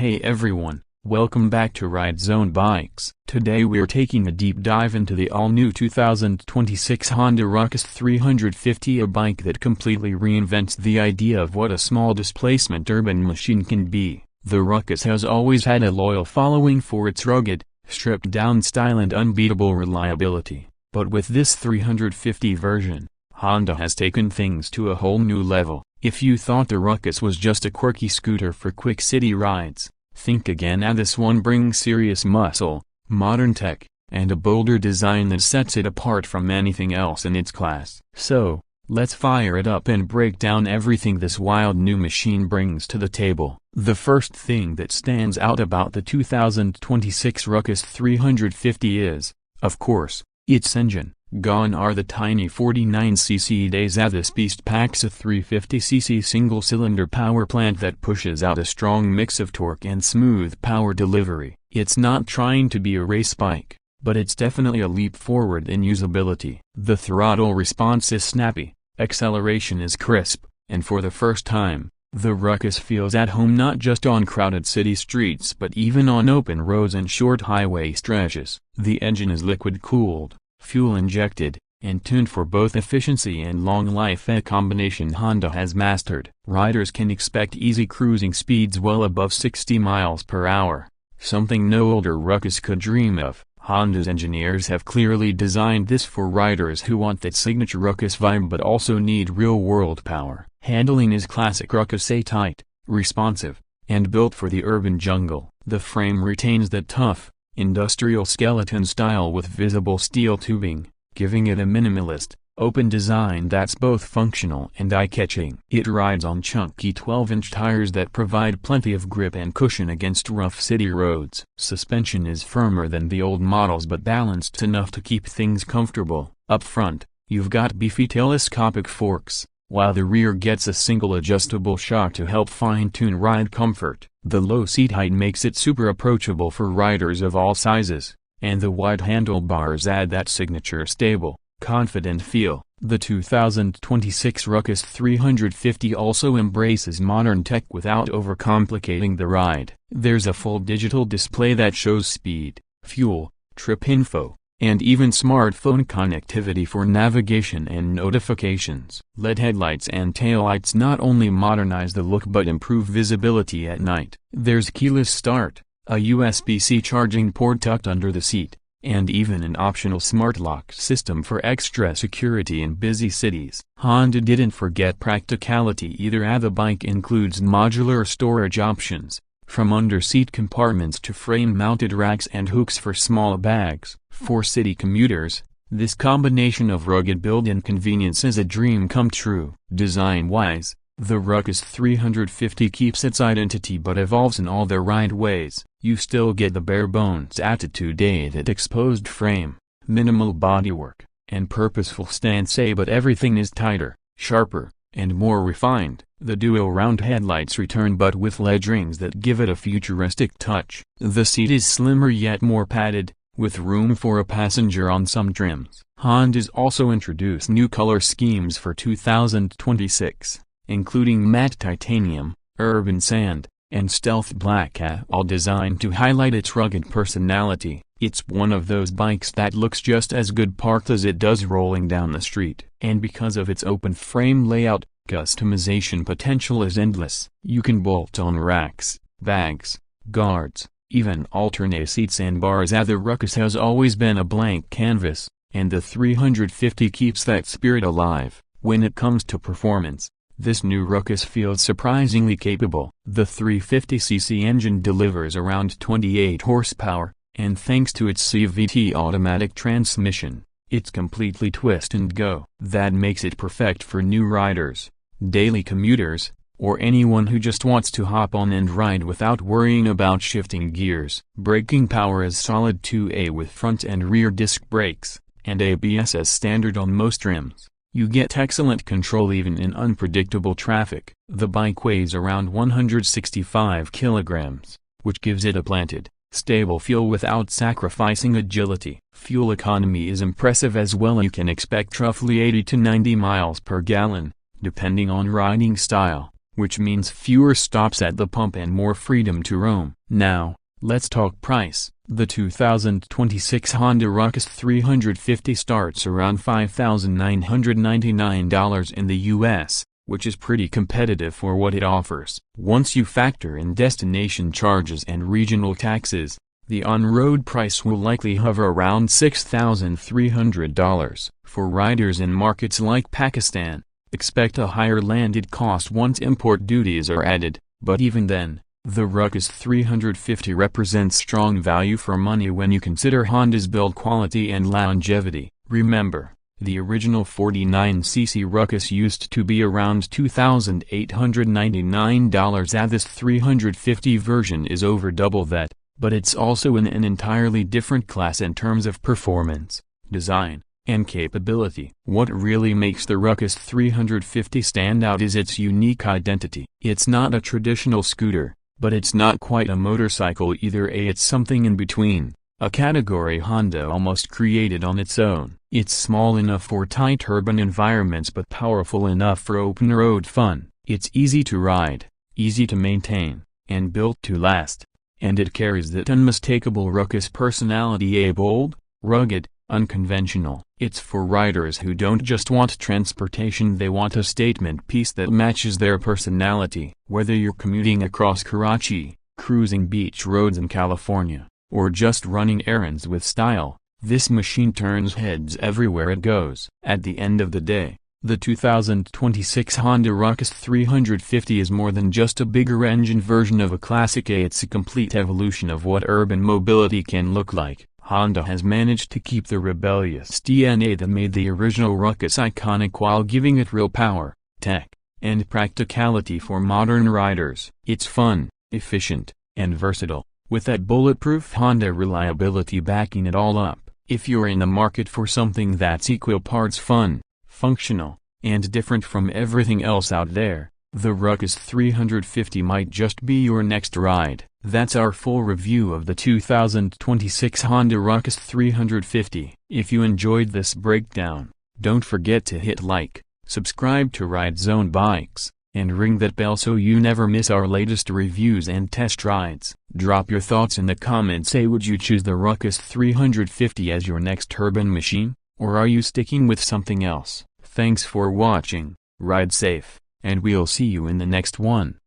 Hey everyone, welcome back to Ride Zone Bikes. Today we're taking a deep dive into the all-new 2026 Honda Ruckus 350, a bike that completely reinvents the idea of what a small displacement urban machine can be. The Ruckus has always had a loyal following for its rugged, stripped-down style and unbeatable reliability, but with this 350 version, Honda has taken things to a whole new level. If you thought the Ruckus was just a quirky scooter for quick city rides, think again, as this one brings serious muscle, modern tech, and a bolder design that sets it apart from anything else in its class. So, let's fire it up and break down everything this wild new machine brings to the table. The first thing that stands out about the 2026 Ruckus 350 is, of course, its engine. Gone are the tiny 49cc days, as this beast packs a 350cc single-cylinder power plant that pushes out a strong mix of torque and smooth power delivery. It's not trying to be a race bike, but it's definitely a leap forward in usability. The throttle response is snappy, acceleration is crisp, and for the first time, the Ruckus feels at home not just on crowded city streets but even on open roads and short highway stretches. The engine is liquid-cooled, fuel-injected, and tuned for both efficiency and long life, a combination Honda has mastered. Riders can expect easy cruising speeds well above 60 miles per hour, something no older Ruckus could dream of. Honda's engineers have clearly designed this for riders who want that signature Ruckus vibe but also need real-world power. Handling is classic Ruckus, tight, responsive, and built for the urban jungle. The frame retains that tough, industrial skeleton style with visible steel tubing, giving it a minimalist, open design that's both functional and eye-catching. It rides on chunky 12-inch tires that provide plenty of grip and cushion against rough city roads. Suspension is firmer than the old models but balanced enough to keep things comfortable. Up front, you've got beefy telescopic forks, while the rear gets a single adjustable shock to help fine-tune ride comfort. The low seat height makes it super approachable for riders of all sizes, and the wide handlebars add that signature stable, confident feel. The 2026 Ruckus 350 also embraces modern tech without overcomplicating the ride. There's a full digital display that shows speed, fuel, trip info, and even smartphone connectivity for navigation and notifications. LED headlights and taillights not only modernize the look but improve visibility at night. There's keyless start, a USB-C charging port tucked under the seat, and even an optional smart lock system for extra security in busy cities. Honda didn't forget practicality either, as the bike includes modular storage options, from under-seat compartments to frame-mounted racks and hooks for small bags. For city commuters, this combination of rugged build and convenience is a dream come true. Design-wise, the Ruckus 350 keeps its identity but evolves in all the right ways. You still get the bare-bones attitude, that exposed frame, minimal bodywork, and purposeful stance, but everything is tighter, sharper, and more refined. The dual round headlights return but with LED rings that give it a futuristic touch. The seat is slimmer yet more padded, with room for a passenger on some trims. Honda's also introduced new color schemes for 2026, including matte titanium, urban sand, and stealth black, all designed to highlight its rugged personality. It's one of those bikes that looks just as good parked as it does rolling down the street. And because of its open frame layout, customization potential is endless. You can bolt on racks, bags, guards, even alternate seats and bars, as the Ruckus has always been a blank canvas, and the 350 keeps that spirit alive. When it comes to performance, this new Ruckus feels surprisingly capable. The 350cc engine delivers around 28 horsepower, and thanks to its CVT automatic transmission, it's completely twist and go. That makes it perfect for new riders, daily commuters, or anyone who just wants to hop on and ride without worrying about shifting gears. Braking power is solid 2A with front and rear disc brakes, and ABS as standard on most trims. You get excellent control even in unpredictable traffic. The bike weighs around 165 kilograms, which gives it a planted, stable feel without sacrificing agility. Fuel economy is impressive as well. You can expect roughly 80 to 90 miles per gallon, depending on riding style. which means fewer stops at the pump and more freedom to roam. Now, let's talk price. The 2026 Honda Ruckus 350 starts around $5,999 in the US, which is pretty competitive for what it offers. Once you factor in destination charges and regional taxes, the on-road price will likely hover around $6,300. For riders in markets like Pakistan, expect a higher landed cost once import duties are added, but even then, the Ruckus 350 represents strong value for money when you consider Honda's build quality and longevity. Remember, the original 49cc Ruckus used to be around $2,899. This 350 version is over double that, but it's also in an entirely different class in terms of performance, design, and capability. What really makes the Ruckus 350 stand out is its unique identity. It's not a traditional scooter, but it's not quite a motorcycle either. It's something in between, a category Honda almost created on its own. It's small enough for tight urban environments but powerful enough for open road fun. It's easy to ride, easy to maintain, and built to last. And it carries that unmistakable Ruckus personality, a bold, rugged, unconventional. It's for riders who don't just want transportation, they want a statement piece that matches their personality. Whether you're commuting across Karachi, cruising beach roads in California, or just running errands with style, this machine turns heads everywhere it goes. At the end of the day, the 2026 Honda Ruckus 350 is more than just a bigger engine version of a classic. It's a complete evolution of what urban mobility can look like. Honda has managed to keep the rebellious DNA that made the original Ruckus iconic while giving it real power, tech, and practicality for modern riders. It's fun, efficient, and versatile, with that bulletproof Honda reliability backing it all up. If you're in the market for something that's equal parts fun, functional, and different from everything else out there, the Ruckus 350 might just be your next ride. That's our full review of the 2026 Honda Ruckus 350. If you enjoyed this breakdown, don't forget to hit like, subscribe to Ride Zone Bikes, and ring that bell so you never miss our latest reviews and test rides. Drop your thoughts in the comments. Say, would you choose the Ruckus 350 as your next urban machine, or are you sticking with something else? Thanks for watching, ride safe, and we'll see you in the next one.